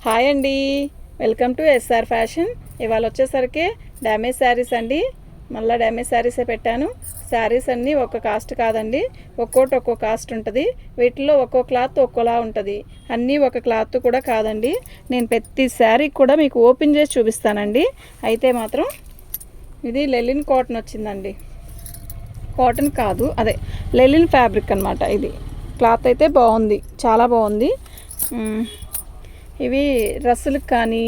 Hi అండి, welcome to SR fashion. ఇవాళ వచ్చేసరికి డ్యామేజ్ శారీస్ అండి. మళ్ళీ డ్యామేజ్ శారీసే పెట్టాను. శారీస్ అన్నీ ఒక్క కాస్ట్ కాదండి, ఒక్కో కాస్ట్ ఉంటుంది. వీటిలో ఒక్కో క్లాత్ ఒక్కోలా ఉంటుంది. అన్నీ ఒక క్లాత్ కూడా కాదండి. నేను ప్రతి శారీ కూడా మీకు ఓపెన్ చేసి చూపిస్తానండి. అయితే మాత్రం ఇది లెలిన్ కాటన్ వచ్చిందండి. కాటన్ కాదు, అదే లెలిన్ ఫ్యాబ్రిక్ అనమాట. ఇది క్లాత్ అయితే బాగుంది, చాలా బాగుంది. ఇవి డ్రెస్సులకు కానీ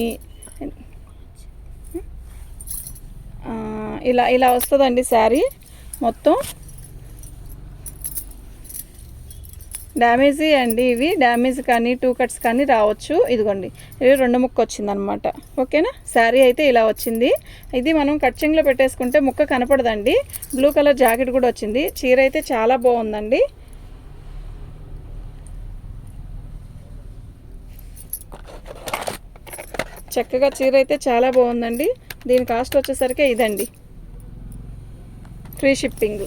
ఇలా వస్తుందండి శారీ మొత్తం. డ్యామేజీ అండి, ఇవి డ్యామేజ్ కానీ 2 కట్స్ కానీ రావచ్చు. ఇదిగోండి, ఇది 2 ముక్క వచ్చిందనమాట. ఓకేనా, శారీ అయితే ఇలా వచ్చింది. ఇది మనం కట్చింగ్లో పెట్టేసుకుంటే ముక్క కనపడదండి. బ్లూ కలర్ జాకెట్ కూడా వచ్చింది. చీర అయితే చాలా బాగుందండి. చక్కగా చీర అయితే చాలా బాగుందండి. దీని కాస్ట్ వచ్చేసరికి ఇదండి, ఫ్రీ షిప్పింగ్.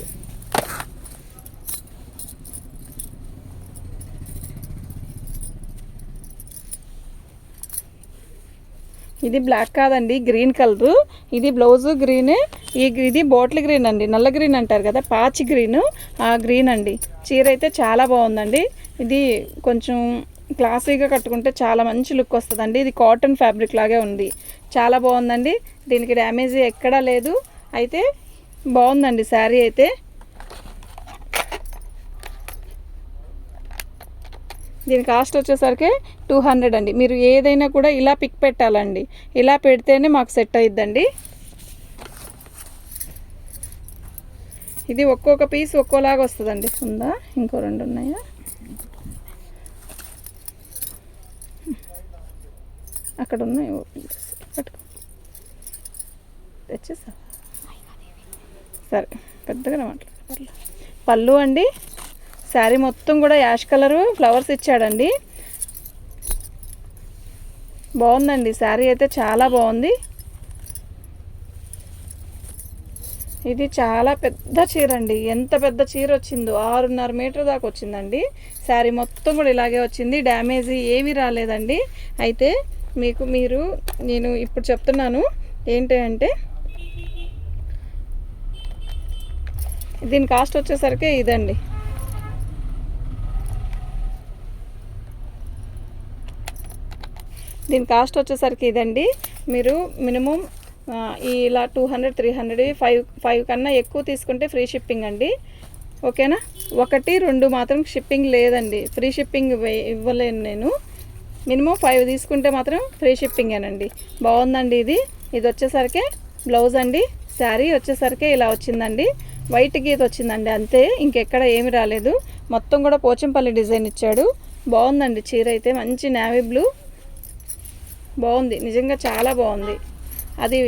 ఇది బ్లాక్ కాదండి, గ్రీన్ కలరు. ఇది బ్లౌజు గ్రీనే. ఇది బాటిల్ గ్రీన్ అండి, నల్ల గ్రీన్ అంటారు కదా, పాచి గ్రీన్, ఆ గ్రీన్ అండి. చీర అయితే చాలా బాగుందండి. ఇది కొంచెం క్లాసీగా కట్టుకుంటే చాలా మంచి లుక్ వస్తుందండి. ఇది కాటన్ ఫ్యాబ్రిక్ లాగే ఉంది, చాలా బాగుందండి. దీనికి డ్యామేజ్ ఎక్కడా లేదు. అయితే బాగుందండి శారీ అయితే. దీని కాస్ట్ వచ్చేసరికి 200 అండి. మీరు ఏదైనా కూడా ఇలా పిక్ పెట్టాలండి, ఇలా పెడితేనే మాకు సెట్ అయిద్దండి. ఇది ఒక్కొక్క పీస్ ఒక్కోలాగా వస్తుందండి. ఉందా, ఇంకో 2 ఉన్నాయా? అక్కడ ఉన్నాయి, ఓపెన్ చేసి పట్టుకో. తెచ్చేసా సరే, పెద్దగా మాట్లాడాలి. పళ్ళు అండి, శారీ మొత్తం కూడా యాష్ కలరు ఫ్లవర్స్ ఇచ్చాడండి. బాగుందండి శారీ అయితే, చాలా బాగుంది. ఇది చాలా పెద్ద చీర అండి. ఎంత పెద్ద చీర వచ్చిందో, 6.5 మీటర్ దాకా వచ్చిందండి. శారీ మొత్తం కూడా ఇలాగే వచ్చింది, డ్యామేజ్ ఏమీ రాలేదండి. అయితే నేను ఇప్పుడు చెప్తున్నాను ఏంటి అంటే, దీని కాస్ట్ వచ్చేసరికి ఇదండి. దీని కాస్ట్ వచ్చేసరికి ఇదండి. మీరు మినిమం ఇలా 200, 300, 5 కన్నా ఎక్కువ తీసుకుంటే ఫ్రీ షిప్పింగ్ అండి. ఓకేనా, 1, 2 మాత్రం షిప్పింగ్ లేదండి, ఫ్రీ షిప్పింగ్ ఇవ్వలేను నేను. మినిమం 5 తీసుకుంటే మాత్రం ఫ్రీ షిప్పింగేనండి. బాగుందండి ఇది. ఇది వచ్చేసరికి బ్లౌజ్ అండి. శారీ వచ్చేసరికి ఇలా వచ్చిందండి, వైట్ గీత వచ్చిందండి అంతే, ఇంకెక్కడ ఏమి రాలేదు. మొత్తం కూడా పోచంపల్లి డిజైన్ ఇచ్చాడు. బాగుందండి చీర అయితే, మంచి నేవీ బ్లూ, బాగుంది నిజంగా, చాలా బాగుంది. అది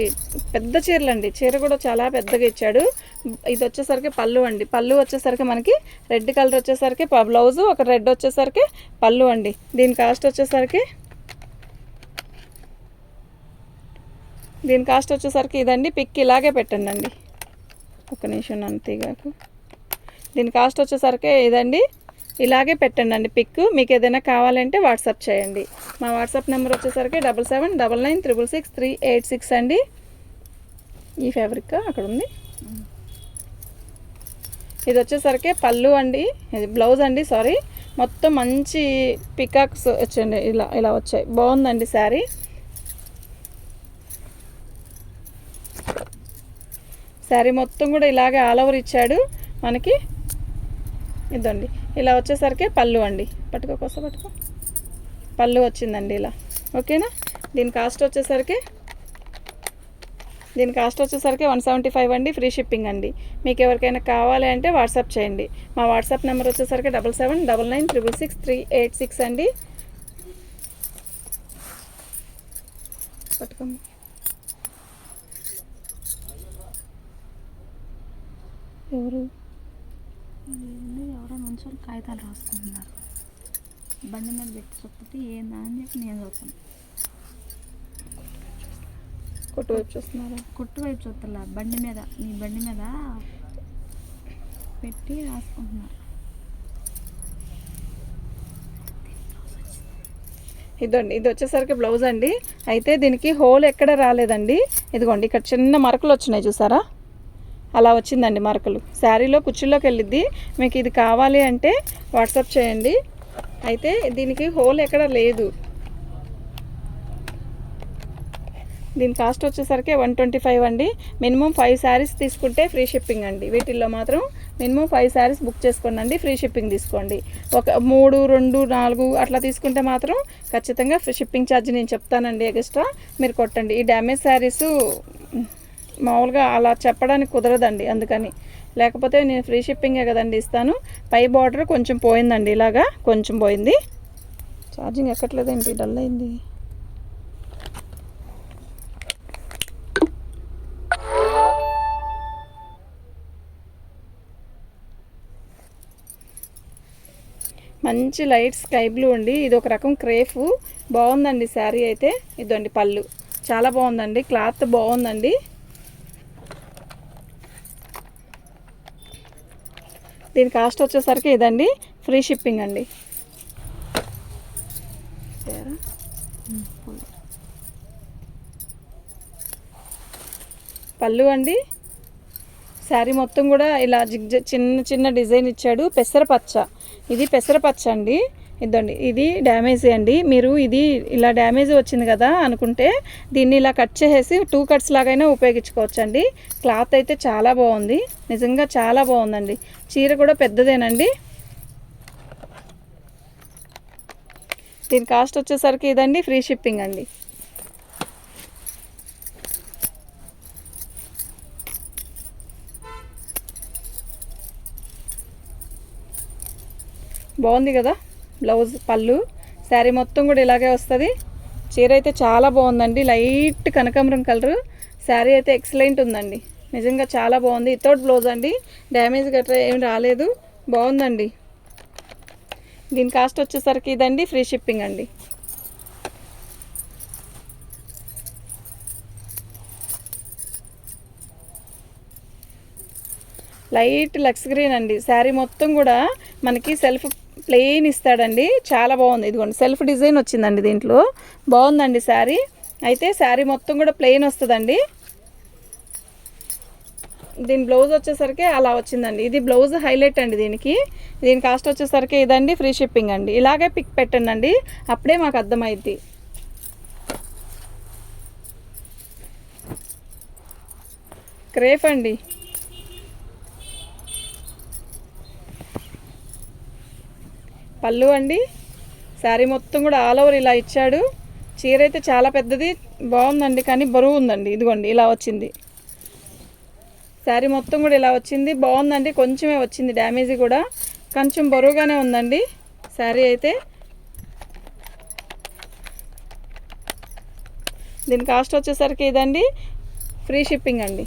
పెద్ద చీరలండి, చీర కూడా చాలా పెద్దగా ఇచ్చాడు. ఇది వచ్చేసరికి పళ్ళు అండి. పళ్ళు వచ్చేసరికి మనకి రెడ్ కలర్ వచ్చేసరికి బ్లౌజు, ఒక రెడ్ వచ్చేసరికి పళ్ళు అండి. దీని కాస్ట్ వచ్చేసరికి ఇదండి. పిక్ ఇలాగే పెట్టండి అండి, ఒక నిమిషం అంతేగాకు. దీని కాస్ట్ వచ్చేసరికి ఇదండి, ఇలాగే పెట్టండి అండి పిక్. మీకు ఏదైనా కావాలంటే వాట్సాప్ చేయండి. మా వాట్సాప్ నెంబర్ వచ్చేసరికి 7799966386 అండి. ఈ ఫ్యాబ్రిక్ అక్కడ ఉంది. ఇది వచ్చేసరికి పళ్ళు అండి, ఇది బ్లౌజ్ అండి, సారీ. మొత్తం మంచి పికాక్స్ వచ్చండి, ఇలా వచ్చాయి. బాగుందండి శారీ. శారీ మొత్తం కూడా ఇలాగే ఆల్ ఓవర్ ఇచ్చాడు మనకి. ఇదండి, ఇలా వచ్చేసరికి పళ్ళు అండి. పట్టుకో పళ్ళు వచ్చిందండి ఇలా. ఓకేనా, దీని కాస్ట్ వచ్చేసరికి 175 అండి, ఫ్రీ షిప్పింగ్ అండి. మీకు ఎవరికైనా కావాలి అంటే వాట్సాప్ చేయండి. మా వాట్సాప్ నెంబర్ వచ్చేసరికి 7799966386 అండి. పట్టుకో. ఎవరో మంచి కాగితాలు రాసుకుంటున్నారు. బండి మీద పెట్టి చూస్తే ఏందా అని చెప్పి నేను చూస్తాను. కొట్టు వైపు చూస్తున్నారా? కొట్టు వైపు చూస్తలా, బండి మీద, నీ బండి మీద పెట్టి రాసుకుంటున్నారు. ఇదండి, ఇది వచ్చేసరికి బ్లౌజ్ అండి. అయితే దీనికి హోల్ ఎక్కడ రాలేదండి. ఇదిగోండి ఇక్కడ చిన్న మరకలు వచ్చినాయి చూసారా, అలా వచ్చిందండి మరకలు. శారీలో కుచ్చుల్లోకి వెళ్ళిద్ది. మీకు ఇది కావాలి అంటే వాట్సాప్ చేయండి. అయితే దీనికి హోల్ ఎక్కడ లేదు. దీని కాస్ట్ వచ్చేసరికి 125 అండి. మినిమం 5 శారీస్ తీసుకుంటే ఫ్రీ షిప్పింగ్ అండి. వీటిల్లో మాత్రం మినిమం 5 శారీస్ బుక్ చేసుకోండి, ఫ్రీ షిప్పింగ్ తీసుకోండి. ఒక 3, 2, 4 అట్లా తీసుకుంటే మాత్రం ఖచ్చితంగా ఫ్రీ షిప్పింగ్ ఛార్జ్ నేను చెప్తానండి ఎక్స్ట్రా, మీరు కొట్టండి. ఈ డ్యామేజ్ శారీస్ మామూలుగా అలా చెప్పడానికి కుదరదండి, అందుకని. లేకపోతే నేను ఫ్రీ షిప్పింగే కదండి ఇస్తాను. పై బార్డర్ కొంచెం పోయిందండి, ఇలాగా కొంచెం పోయింది. ఛార్జింగ్ ఎక్కట్లేదేంటి, డల్ అయింది. మంచి లైట్ స్కై బ్లూ అండి. ఇది ఒక రకం క్రేఫ్, బాగుందండి శారీ అయితే. ఇదండి పళ్ళు, చాలా బాగుందండి, క్లాత్ బాగుందండి. దీని కాస్ట్ వచ్చేసరికి ఇదండి, ఫ్రీ షిప్పింగ్ అండి. పళ్ళు అండి, శారీ మొత్తం కూడా ఇలా చిన్న చిన్న డిజైన్ ఇచ్చాడు. పెసరపచ్చ, ఇది పెసరపచ్చ అండి. ఇదండి, ఇది డ్యామేజ్ అండి. మీరు ఇది ఇలా డ్యామేజ్ వచ్చింది కదా అనుకుంటే దీన్ని ఇలా కట్ చేసేసి 2 కట్స్ లాగైనా ఉపయోగించుకోవచ్చండి. క్లాత్ అయితే చాలా బాగుంది, నిజంగా చాలా బాగుందండి. చీర కూడా పెద్దదేనండి. దీని కాస్ట్ వచ్చేసరికి ఇదండి, ఫ్రీ షిప్పింగ్ అండి. బాగుంది కదా బ్లౌజ్, పళ్ళు, శారీ మొత్తం కూడా ఇలాగే వస్తుంది. చీర అయితే చాలా బాగుందండి, లైట్ కనకాంబరం కలరు. శారీ అయితే ఎక్సలెంట్ ఉందండి, నిజంగా చాలా బాగుంది. వితౌట్ బ్లౌజ్ అండి, డ్యామేజ్ గట్రా ఏమి రాలేదు, బాగుందండి. దీని కాస్ట్ వచ్చేసరికి ఇదండి, ఫ్రీ షిప్పింగ్ అండి. లైట్ లక్స్ గ్రీన్ అండి. శారీ మొత్తం కూడా మనకి సెల్ఫ్ ప్లెయిన్ ఇస్తాడండి, చాలా బాగుంది. ఇదిగోండి సెల్ఫ్ డిజైన్ వచ్చిందండి దీంట్లో, బాగుందండి శారీ. అయితే శారీ మొత్తం కూడా ప్లెయిన్ వస్తుందండి. దీని బ్లౌజ్ వచ్చేసరికి అలా వచ్చిందండి. ఇది బ్లౌజ్ హైలైట్ అండి దీనికి. దీని కాస్ట్ వచ్చేసరికి ఇదండి, ఫ్రీ షిప్పింగ్ అండి. ఇలాగే పిక్ పెట్టండి, అప్పుడే మాకు అర్థమైద్ది. క్రేఫ్ అండి, పళ్ళు అండి. శారీ మొత్తం కూడా ఆల్ ఓవర్ ఇలా ఇచ్చాడు. చీర అయితే చాలా పెద్దది, బాగుందండి, కానీ బరువు ఉందండి. ఇదిగోండి ఇలా వచ్చింది, శారీ మొత్తం కూడా ఇలా వచ్చింది, బాగుందండి. కొంచెమే వచ్చింది డ్యామేజ్ కూడా, కొంచెం బరువుగానే ఉందండి శారీ అయితే. దీని కాస్ట్ వచ్చేసరికి ఇదండి, ఫ్రీ షిప్పింగ్ అండి.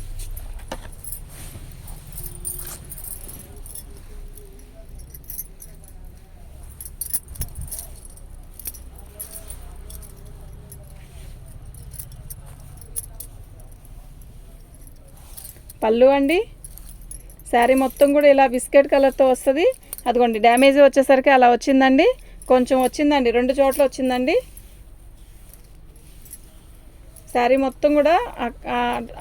పళ్ళు అండి, శారీ మొత్తం కూడా ఇలా బిస్కెట్ కలర్తో వస్తుంది. అదిగోండి డ్యామేజ్ వచ్చేసరికి అలా వచ్చిందండి, కొంచెం వచ్చిందండి, 2 చోట్ల వచ్చిందండి. శారీ మొత్తం కూడా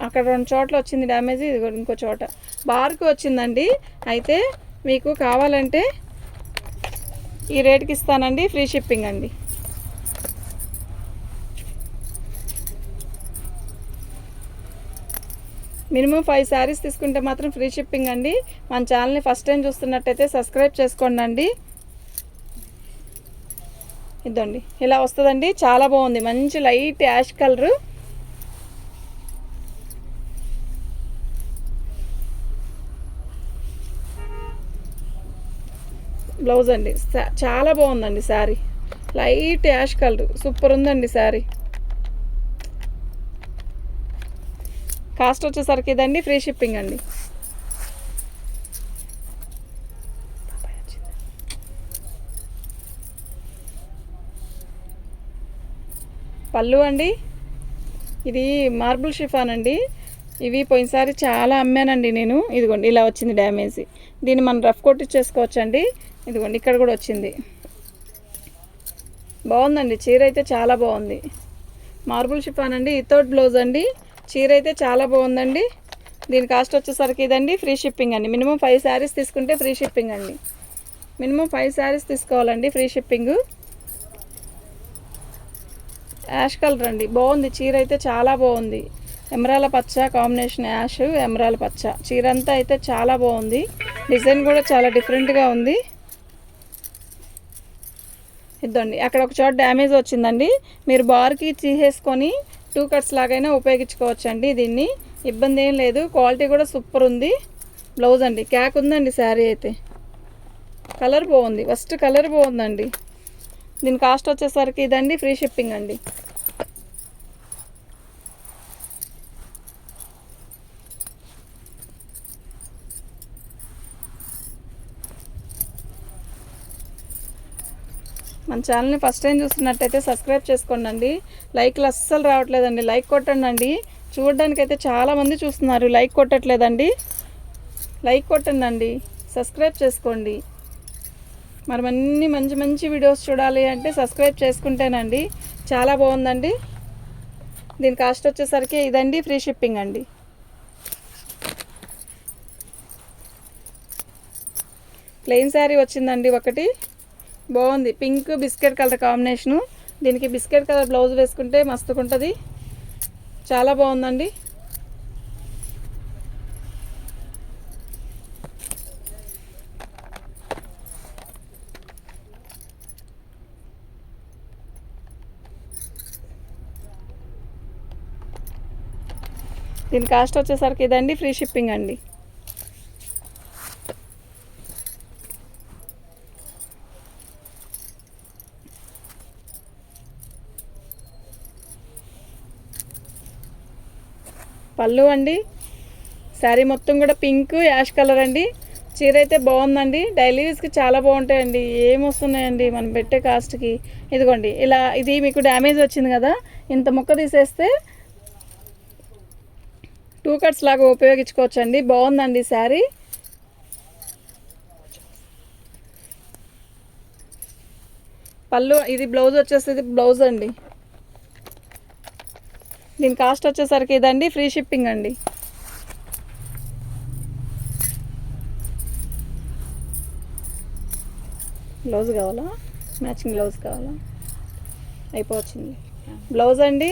అక్కడ 2 చోట్ల వచ్చింది డ్యామేజ్, ఇది ఇంకో చోట బార్కి వచ్చిందండి. అయితే మీకు కావాలంటే ఈ రేట్కి ఇస్తానండి, ఫ్రీ షిప్పింగ్ అండి. మినిమం 5 శారీస్ తీసుకుంటే మాత్రం ఫ్రీ షిప్పింగ్ అండి. మన ఛానల్ని ఫస్ట్ టైం చూస్తున్నట్టయితే సబ్స్క్రైబ్ చేసుకోండి అండి. ఇదండి ఇలా వస్తుందండి, చాలా బాగుంది, మంచి లైట్ యాష్ కలరు. బ్లౌజ్ అండి, చాలా బాగుందండి sari, light ash colour, super ఉందండి శారీ. కాస్ట్ వచ్చేసరికి ఇదండి, ఫ్రీ షిప్పింగ్ అండి. పళ్ళు అండి, ఇది మార్బుల్ షిఫాన్ అండి. ఇవి పోయినసారి చాలా అమ్మానండి నేను. ఇదిగోండి ఇలా వచ్చింది డ్యామేజ్, దీన్ని మనం రఫ్ కొట్టి చేసుకోవచ్చు అండి. ఇదిగోండి ఇక్కడ కూడా వచ్చింది. బాగుందండి, చీర అయితే చాలా బాగుంది. మార్బుల్ షిఫాన్ అండి, వితౌట్ బ్లౌజ్ అండి. చీర అయితే చాలా బాగుందండి. దీని కాస్ట్ వచ్చేసరికి ఇదండి ఫ్రీ షిప్పింగ్ అండి. మినిమం 5 శారీస్ తీసుకుంటే ఫ్రీ షిప్పింగ్ అండి. మినిమం 5 శారీస్ తీసుకోవాలండి, ఫ్రీ షిప్పింగ్. యాష్ కలర్ అండి, బాగుంది చీర అయితే చాలా బాగుంది. ఎమరాల పచ్చ కాంబినేషన్, యాష్ ఎమరాల పచ్చ. చీర అంతా అయితే చాలా బాగుంది. డిజైన్ కూడా చాలా డిఫరెంట్గా ఉంది. ఇద్దండి, అక్కడ ఒక చోట డ్యామేజ్ వచ్చిందండి. మీరు బార్కి తీసేసుకొని 2 కట్స్ లాగైనా ఉపయోగించుకోవచ్చు అండి. దీన్ని ఇబ్బంది ఏం లేదు. క్వాలిటీ కూడా సూపర్ ఉంది. బ్లౌజ్ అండి, క్యాక్ ఉందండి. శారీ అయితే కలర్ బాగుంది, ఫస్ట్ కలర్ బాగుందండి. దీని కాస్ట్ వచ్చేసరికి ఇదండి ఫ్రీ షిప్పింగ్ అండి. మన ఛానల్ని ఫస్ట్ టైం చూస్తున్నట్టయితే సబ్స్క్రైబ్ చేసుకోండి. లైక్లు అస్సలు రావట్లేదండి, లైక్ కొట్టండి అండి. చూడడానికైతే చాలామంది చూస్తున్నారు, లైక్ కొట్టట్లేదండి. లైక్ కొట్టండి అండి, సబ్స్క్రైబ్ చేసుకోండి. మరి అన్ని మంచి మంచి వీడియోస్ చూడాలి అంటే సబ్స్క్రైబ్ చేసుకుంటేనండి. చాలా బాగుందండి. దీని కాస్ట్ వచ్చేసరికి ఇదండి ఫ్రీ షిప్పింగ్ అండి. ప్లెయిన్ శారీ వచ్చిందండి ఒకటి, బాగుంది. Pink biscuit colour combination. దీనికి బిస్కెట్ కలర్ బ్లౌజ్ వేసుకుంటే మస్తుకుంటుంది, చాలా బాగుందండి. దీని కాస్ట్ వచ్చేసరికి ఇదండి ఫ్రీ షిప్పింగ్ అండి. పళ్ళు అండి, శారీ మొత్తం కూడా పింక్ యాష్ కలర్ అండి. చీర అయితే బాగుందండి. డైలీ యూస్కి చాలా బాగుంటాయండి. ఏమొస్తున్నాయండి మనం పెట్టే కాస్ట్కి. ఇదిగోండి ఇలా, ఇది మీకు డ్యామేజ్ వచ్చింది కదా, ఇంత ముక్క తీసేస్తే 2 కట్స్ లాగా ఉపయోగించుకోవచ్చు అండి. బాగుందండి శారీ. పళ్ళు, ఇది బ్లౌజ్ వచ్చేసి బ్లౌజ్ అండి. దీని కాస్ట్ వచ్చేసరికి ఇదండి ఫ్రీ షిప్పింగ్ అండి. బ్లౌజ్ కావాలా, మ్యాచింగ్ బ్లౌజ్ కావాలా, అయిపోవచ్చింది. బ్లౌజ్ అండి,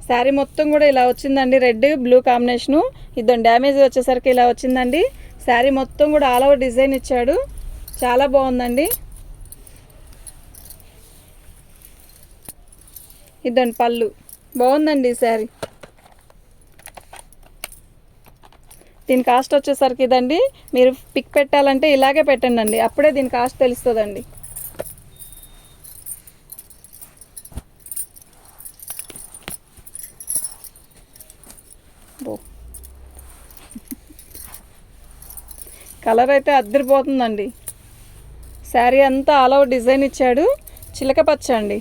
శారీ మొత్తం కూడా ఇలా వచ్చిందండి. Red blue combination. ఇద్దరు డ్యామేజ్ వచ్చేసరికి ఇలా వచ్చిందండి. శారీ మొత్తం కూడా ఆల్ ఓవర్ డిజైన్ ఇచ్చాడు, చాలా బాగుందండి. ఇదండి పళ్ళు, బాగుందండి శారీ. దీని కాస్ట్ వచ్చేసరికి ఇదండి. మీరు పిక్ పెట్టాలంటే ఇలాగే పెట్టండి అండి, అప్పుడే దీని కాస్ట్ తెలుస్తుందండి. కలర్ అయితే అద్దరిపోతుందండి. శారీ అంతా ఆల్ ఓవర్ డిజైన్ ఇచ్చాడు, చిలక పచ్చ అండి.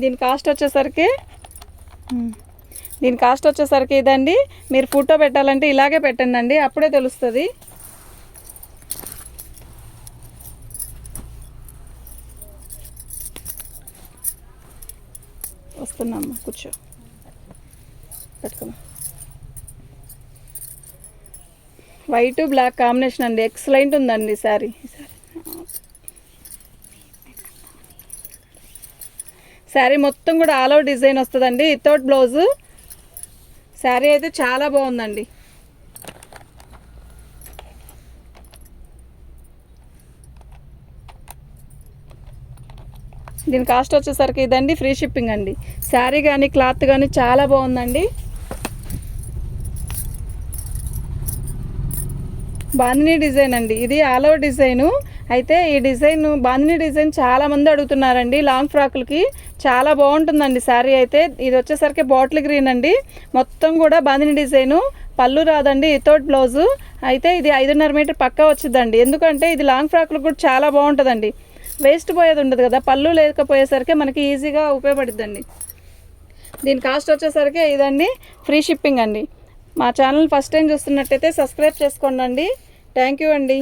దీని కాస్ట్ వచ్చేసరికి ఇదండి. మీరు ఫోటో పెట్టాలంటే ఇలాగే పెట్టండి అండి, అప్పుడే తెలుస్తుంది. వస్తున్నామ్మా, కూర్చో, పెట్టుకున్నా. వైట్ బ్లాక్ కాంబినేషన్ అండి, ఎక్సలెంట్ ఉందండి శారీ. శారీ మొత్తం కూడా ఆల్ ఓవర్ డిజైన్ వస్తుందండి, వితౌట్ బ్లౌజు. శారీ అయితే చాలా బాగుందండి. దీని కాస్ట్ వచ్చేసరికి ఇదండి ఫ్రీ షిప్పింగ్ అండి. శారీ కానీ క్లాత్ కానీ చాలా బాగుందండి. బాందినీ డిజైన్ అండి, ఇది ఆల్ ఓవర్ డిజైను. అయితే ఈ డిజైన్ బాందినీ డిజైన్ చాలామంది అడుగుతున్నారండి లాంగ్ ఫ్రాకులకి. చాలా బాగుంటుందండి శారీ అయితే. ఇది వచ్చేసరికి బాటిల్ గ్రీన్ అండి, మొత్తం కూడా బాందినీ డిజైను. పళ్ళు రాదండి, వితౌట్ బ్లౌజు. అయితే ఇది 5.5 మీటర్ పక్కా వచ్చిందండి. ఎందుకంటే ఇది లాంగ్ ఫ్రాకులకు కూడా చాలా బాగుంటుందండి. వేస్ట్ పోయేది ఉండదు కదా, పళ్ళు లేకపోయేసరికి మనకి ఈజీగా ఉపయోగపడుద్దండి. దీని కాస్ట్ వచ్చేసరికి ఇదండి ఫ్రీ షిప్పింగ్ అండి. మా ఛానల్ ఫస్ట్ టైం చూస్తున్నట్టయితే సబ్స్క్రైబ్ చేసుకోండి. థ్యాంక్ యూ అండి.